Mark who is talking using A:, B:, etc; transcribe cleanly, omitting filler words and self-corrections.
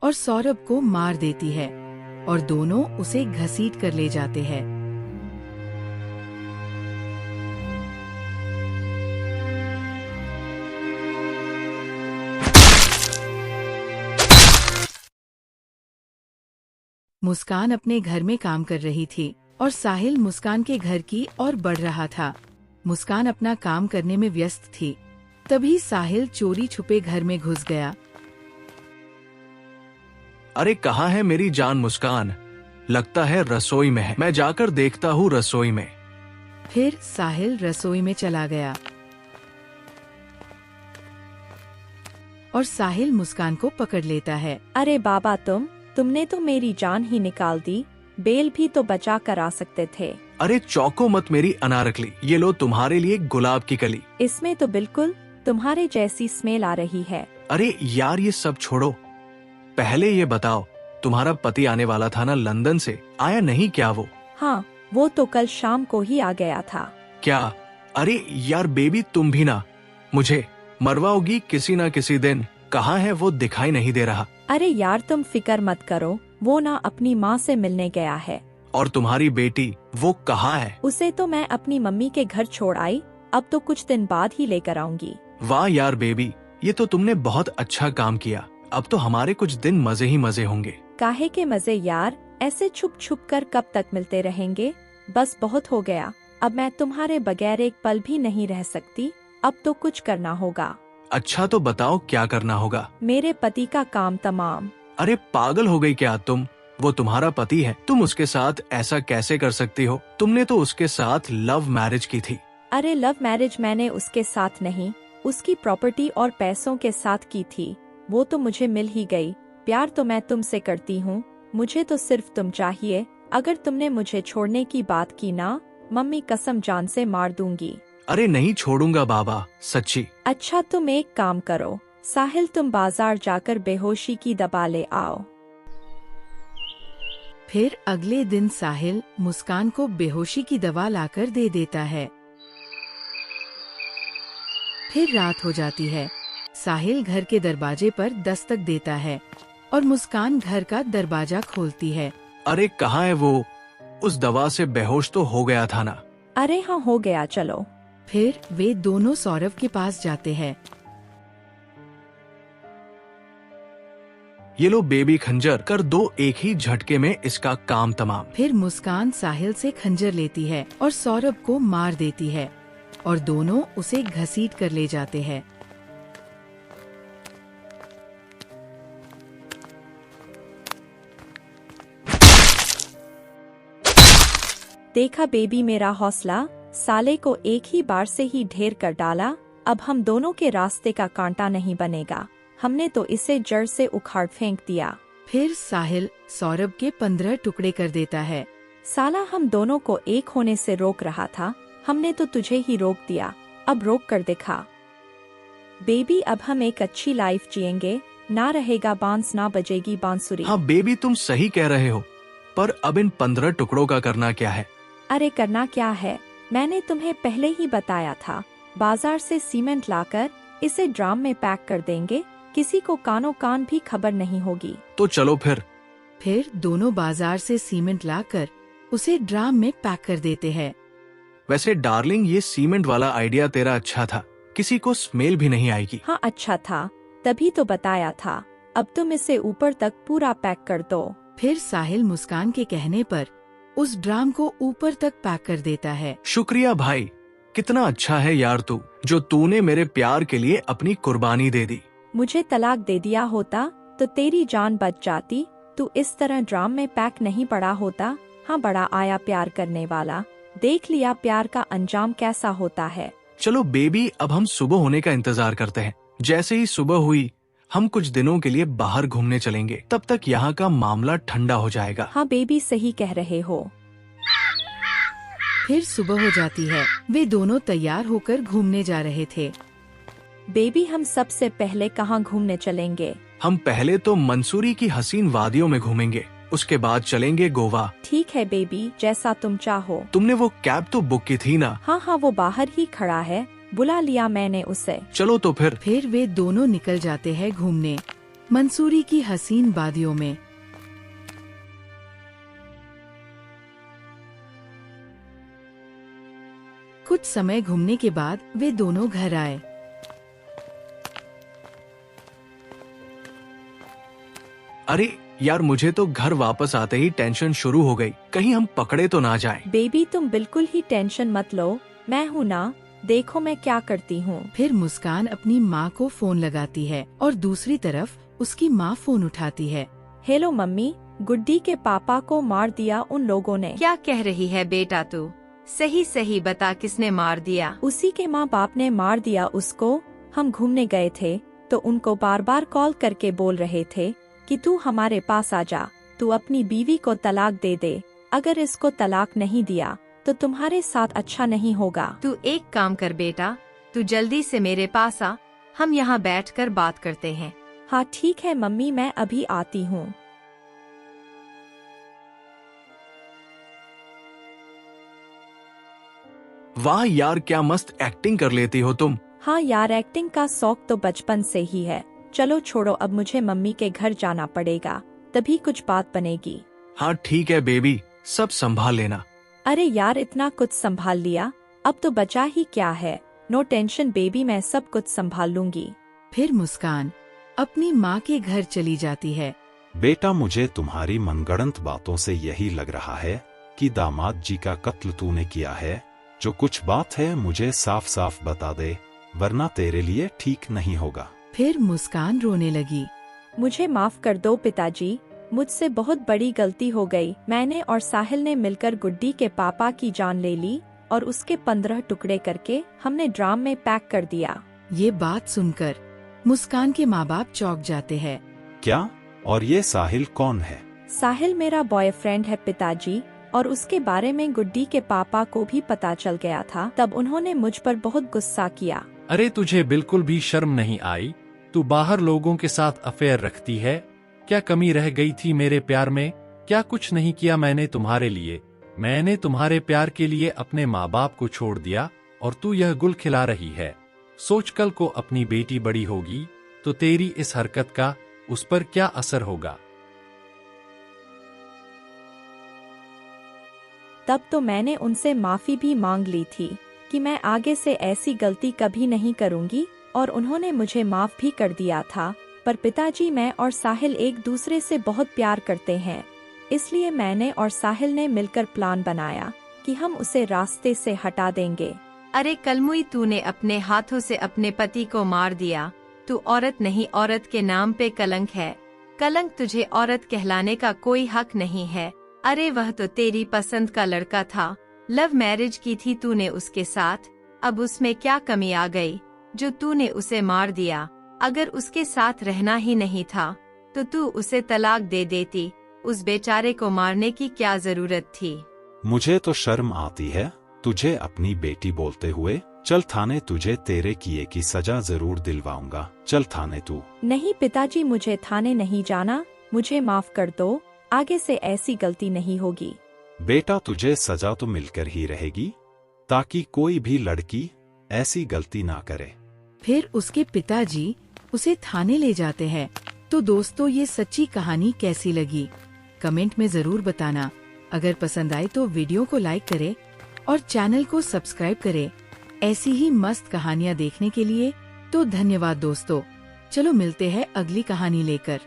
A: और सौरभ को मार देती है और दोनों उसे घसीट कर ले जाते हैं। मुस्कान अपने घर में काम कर रही थी और साहिल मुस्कान के घर की ओर बढ़ रहा था। मुस्कान अपना काम करने में व्यस्त थी। तभी साहिल चोरी छुपे घर में घुस गया।
B: अरे कहाँ है मेरी जान मुस्कान? लगता है रसोई में है। मैं जाकर देखता हूँ रसोई में।
A: फिर साहिल रसोई में चला गया और साहिल मुस्कान को पकड़ लेता है।
C: अरे बाबा तुमने तो मेरी जान ही निकाल दी। बेल भी तो बचा कर आ सकते थे।
B: अरे चौको मत मेरी अनारकली। ये लो तुम्हारे लिए गुलाब की कली।
C: इसमें तो बिल्कुल तुम्हारे जैसी स्मेल आ रही है।
B: अरे यार ये सब छोड़ो, पहले ये बताओ तुम्हारा पति आने वाला था ना लंदन से, आया नहीं क्या वो?
C: हाँ, वो तो कल शाम को ही आ गया था।
B: क्या? अरे यार बेबी तुम भी ना मुझे मरवाओगी किसी ना किसी दिन। कहाँ है वो? दिखाई नहीं दे रहा।
C: अरे यार तुम फिक्र मत करो, वो ना अपनी माँ से मिलने गया है।
B: और तुम्हारी बेटी वो कहाँ है?
C: उसे तो मैं अपनी मम्मी के घर छोड़ आई। अब तो कुछ दिन बाद ही लेकर आऊंगी।
B: वाह यार बेबी, ये तो तुमने बहुत अच्छा काम किया। अब तो हमारे कुछ दिन मजे ही मजे होंगे।
C: काहे के मजे यार, ऐसे छुप छुप कर कब तक मिलते रहेंगे? बस बहुत हो गया। अब मैं तुम्हारे बगैर एक पल भी नहीं रह सकती। अब तो कुछ करना होगा।
B: अच्छा तो बताओ क्या करना होगा?
C: मेरे पति का काम तमाम।
B: अरे पागल हो गई क्या तुम? वो तुम्हारा पति है, तुम उसके साथ ऐसा कैसे कर सकती हो? तुमने तो उसके साथ लव मैरिज की थी।
C: अरे लव मैरिज मैंने उसके साथ नहीं, उसकी प्रॉपर्टी और पैसों के साथ की थी। वो तो मुझे मिल ही गई। प्यार तो मैं तुमसे करती हूँ। मुझे तो सिर्फ तुम चाहिए। अगर तुमने मुझे छोड़ने की बात की ना, मम्मी कसम जान से मार दूंगी।
B: अरे नहीं छोड़ूंगा बाबा, सच्ची।
C: अच्छा तुम एक काम करो साहिल, तुम बाजार जाकर बेहोशी की दवा ले आओ।
A: फिर अगले दिन साहिल मुस्कान को बेहोशी की दवा लाकर दे देता है। फिर रात हो जाती है। साहिल घर के दरवाजे पर दस्तक देता है और मुस्कान घर का दरवाजा खोलती है।
B: अरे कहाँ है वो? उस दवा से बेहोश तो हो गया था ना?
C: अरे हाँ हो गया, चलो।
A: फिर वे दोनों सौरभ के पास जाते हैं।
B: ये लो बेबी खंजर, कर दो एक ही झटके में इसका काम तमाम।
A: फिर मुस्कान साहिल से खंजर लेती है और सौरभ को मार देती है और दोनों उसे घसीट कर ले जाते हैं।
C: देखा बेबी मेरा हौसला, साले को एक ही बार से ही ढेर कर डाला। अब हम दोनों के रास्ते का कांटा नहीं बनेगा। हमने तो इसे जड़ से उखाड़ फेंक दिया।
A: फिर साहिल सौरभ के 15 टुकड़े कर देता है।
C: साला हम दोनों को एक होने से रोक रहा था, हमने तो तुझे ही रोक दिया। अब रोक कर दिखा बेबी। अब हम एक अच्छी लाइफ जिएंगे। ना रहेगा बांस, ना बजेगी बांसुरी।
B: हाँ बेबी तुम सही कह रहे हो, पर अब इन 15 टुकड़ों का करना क्या है?
C: अरे करना क्या है, मैंने तुम्हें पहले ही बताया था। बाजार से सीमेंट लाकर इसे ड्राम में पैक कर देंगे। किसी को कानो कान भी खबर नहीं होगी।
B: तो चलो फिर।
A: फिर दोनों बाजार से सीमेंट लाकर उसे ड्राम में पैक कर देते हैं।
B: वैसे डार्लिंग ये सीमेंट वाला आइडिया तेरा अच्छा था, किसी को स्मेल भी नहीं आएगी।
C: हाँ अच्छा था, तभी तो बताया था। अब तुम इसे ऊपर तक पूरा पैक कर दो।
A: फिर साहिल मुस्कान के कहने पर उस ड्राम को ऊपर तक पैक कर देता है।
B: शुक्रिया भाई, कितना अच्छा है यार तू, जो तूने मेरे प्यार के लिए अपनी कुर्बानी दे दी।
C: मुझे तलाक दे दिया होता तो तेरी जान बच जाती। तू इस तरह ड्राम में पैक नहीं पड़ा होता। हाँ बड़ा आया प्यार करने वाला, देख लिया प्यार का अंजाम कैसा होता है।
B: चलो बेबी अब हम सुबह होने का इंतजार करते हैं। जैसे ही सुबह हुई हम कुछ दिनों के लिए बाहर घूमने चलेंगे, तब तक यहाँ का मामला ठंडा हो जाएगा।
C: हाँ बेबी सही कह रहे हो।
A: फिर सुबह हो जाती है। वे दोनों तैयार होकर घूमने जा रहे थे।
C: बेबी हम सबसे पहले कहाँ घूमने चलेंगे?
B: हम पहले तो मंसूरी की हसीन वादियों में घूमेंगे, उसके बाद चलेंगे गोवा।
C: ठीक है बेबी, जैसा तुम चाहो।
B: तुमने वो कैब तो बुक की थी ना?
C: हाँ हाँ वो बाहर ही खड़ा है, बुला लिया मैंने उसे।
B: चलो तो फिर।
A: फिर वे दोनों निकल जाते हैं घूमने। मंसूरी की हसीन वादियों में। कुछ समय घूमने के बाद वे दोनों घर आए।
B: अरे यार, मुझे तो घर वापस आते ही टेंशन शुरू हो गई, कहीं हम पकड़े तो ना जाएं।
C: बेबी तुम बिल्कुल ही टेंशन मत लो, मैं हूँ ना, देखो मैं क्या करती हूँ।
A: फिर मुस्कान अपनी माँ को फोन लगाती है और दूसरी तरफ उसकी माँ फोन उठाती है।
C: हेलो मम्मी, गुड्डी के पापा को मार दिया उन लोगों ने।
D: क्या कह रही है बेटा तू? सही सही बता, किसने मार दिया?
C: उसी के माँ बाप ने मार दिया उसको। हम घूमने गए थे तो उनको बार बार कॉल करके बोल रहे थे कि तू हमारे पास आ जा, तू अपनी बीवी को तलाक दे दे, अगर इसको तलाक नहीं दिया तो तुम्हारे साथ अच्छा नहीं होगा।
D: तू एक काम कर बेटा, तू जल्दी से मेरे पास आ, हम यहाँ बैठकर बात करते हैं।
C: हाँ ठीक है मम्मी, मैं अभी आती हूँ।
B: वाह यार, क्या मस्त एक्टिंग कर लेती हो तुम।
C: हाँ यार, एक्टिंग का शौक तो बचपन से ही है। चलो छोड़ो, अब मुझे मम्मी के घर जाना पड़ेगा, तभी कुछ बात बनेगी।
B: हाँ ठीक है बेबी, सब संभाल लेना।
C: अरे यार, इतना कुछ संभाल लिया, अब तो बचा ही क्या है। नो टेंशन बेबी, मैं सब कुछ संभाल लूंगी।
A: फिर मुस्कान अपनी माँ के घर चली जाती है।
E: बेटा, मुझे तुम्हारी मनगढ़ंत बातों से यही लग रहा है कि दामाद जी का कत्ल तूने किया है। जो कुछ बात है मुझे साफ साफ बता दे, वरना तेरे लिए ठीक नहीं होगा।
A: फिर मुस्कान रोने लगी।
C: मुझे माफ कर दो पिताजी, मुझसे बहुत बड़ी गलती हो गई। मैंने और साहिल ने मिलकर गुड्डी के पापा की जान ले ली और उसके 15 टुकड़े करके हमने ड्राम में पैक कर दिया।
A: ये बात सुनकर मुस्कान के माँ बाप चौंक जाते हैं।
E: क्या? और ये साहिल कौन है?
C: साहिल मेरा बॉयफ्रेंड है पिताजी, और उसके बारे में गुड्डी के पापा को भी पता चल गया था। तब उन्होंने मुझ पर बहुत गुस्सा किया।
F: अरे तुझे बिल्कुल भी शर्म नहीं आई? तू बाहर लोगों के साथ अफेयर रखती है। क्या कमी रह गई थी मेरे प्यार में? क्या कुछ नहीं किया मैंने तुम्हारे लिए? मैंने तुम्हारे प्यार के लिए अपने माँ बाप को छोड़ दिया और तू यह गुल खिला रही है। सोच, कल को अपनी बेटी बड़ी होगी तो तेरी इस हरकत का उस पर क्या असर होगा।
C: तब तो मैंने उनसे माफी भी मांग ली थी कि मैं आगे से ऐसी गलती कभी नहीं करूंगी, और उन्होंने मुझे माफ भी कर दिया था। पर पिताजी, मैं और साहिल एक दूसरे से बहुत प्यार करते हैं, इसलिए मैंने और साहिल ने मिलकर प्लान बनाया कि हम उसे रास्ते से हटा देंगे।
D: अरे कलमुई, तूने अपने हाथों से अपने पति को मार दिया। तू औरत नहीं, औरत के नाम पे कलंक है। कलंक, तुझे औरत कहलाने का कोई हक नहीं है। अरे वह तो तेरी पसंद का लड़का था, लव मैरिज की थी तूने उसके साथ। अब उसमें क्या कमी आ गई जो तूने उसे मार दिया? अगर उसके साथ रहना ही नहीं था तो तू उसे तलाक दे देती। उस बेचारे को मारने की क्या जरूरत थी?
E: मुझे तो शर्म आती है तुझे अपनी बेटी बोलते हुए। चल थाने, तुझे तेरे किए की सजा जरूर दिलवाऊंगा। चल थाने तू।
C: नहीं पिताजी, मुझे थाने नहीं जाना, मुझे माफ कर दो, आगे से ऐसी गलती नहीं होगी।
E: बेटा, तुझे सजा तो मिलकर ही रहेगी, ताकि कोई भी लड़की ऐसी गलती ना करे।
A: फिर उसके पिताजी उसे थाने ले जाते हैं। तो दोस्तों, ये सच्ची कहानी कैसी लगी कमेंट में जरूर बताना। अगर पसंद आए तो वीडियो को लाइक करें और चैनल को सब्सक्राइब करें ऐसी ही मस्त कहानियाँ देखने के लिए। तो धन्यवाद दोस्तों, चलो मिलते हैं अगली कहानी लेकर।